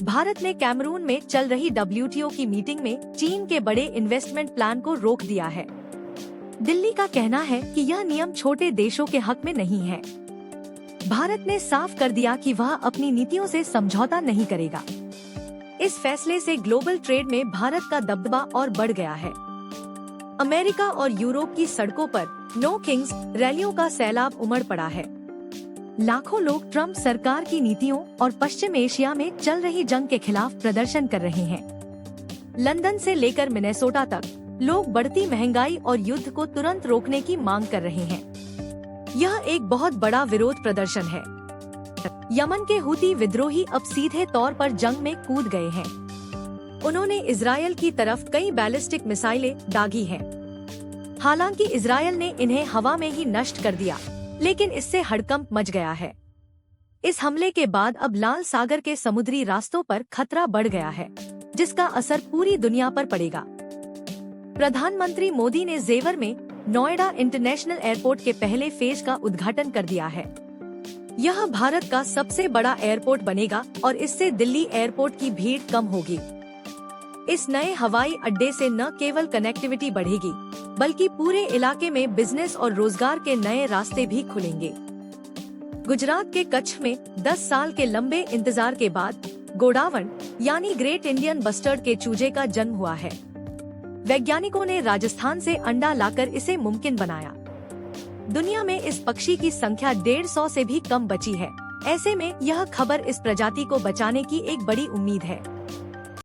भारत ने कैमरून में चल रही WTO की मीटिंग में चीन के बड़े इन्वेस्टमेंट प्लान को रोक दिया है। दिल्ली का कहना है कि यह नियम छोटे देशों के हक में नहीं है। भारत ने साफ कर दिया कि वह अपनी नीतियों से समझौता नहीं करेगा। इस फैसले से ग्लोबल ट्रेड में भारत का दबदबा और बढ़ गया है। अमेरिका और यूरोप की सड़कों पर नो किंग्स रैलियों का सैलाब उमड़ पड़ा है। लाखों लोग ट्रम्प सरकार की नीतियों और पश्चिम एशिया में चल रही जंग के खिलाफ प्रदर्शन कर रहे हैं। लंदन से लेकर मिनेसोटा तक लोग बढ़ती महंगाई और युद्ध को तुरंत रोकने की मांग कर रहे हैं। यह एक बहुत बड़ा विरोध प्रदर्शन है। यमन के हुती विद्रोही अब सीधे तौर पर जंग में कूद गए हैं। उन्होंने इजरायल की तरफ कई बैलिस्टिक मिसाइलें दागी हैं। हालांकि इजरायल ने इन्हें हवा में ही नष्ट कर दिया, लेकिन इससे हड़कंप मच गया है। इस हमले के बाद अब लाल सागर के समुद्री रास्तों पर खतरा बढ़ गया है, जिसका असर पूरी दुनिया पर पड़ेगा। प्रधानमंत्री मोदी ने जेवर में नोएडा इंटरनेशनल एयरपोर्ट के पहले फेज का उद्घाटन कर दिया है। यह भारत का सबसे बड़ा एयरपोर्ट बनेगा और इससे दिल्ली एयरपोर्ट की भीड़ कम होगी। इस नए हवाई अड्डे से न केवल कनेक्टिविटी बढ़ेगी, बल्कि पूरे इलाके में बिजनेस और रोजगार के नए रास्ते भी खुलेंगे। गुजरात के कच्छ में 10 साल के लंबे इंतजार के बाद गोडावण यानी ग्रेट इंडियन बस्टर्ड के चूजे का जन्म हुआ है। वैज्ञानिकों ने राजस्थान से अंडा लाकर इसे मुमकिन बनाया। दुनिया में इस पक्षी की संख्या 150 से भी कम बची है। ऐसे में यह खबर इस प्रजाति को बचाने की एक बड़ी उम्मीद है।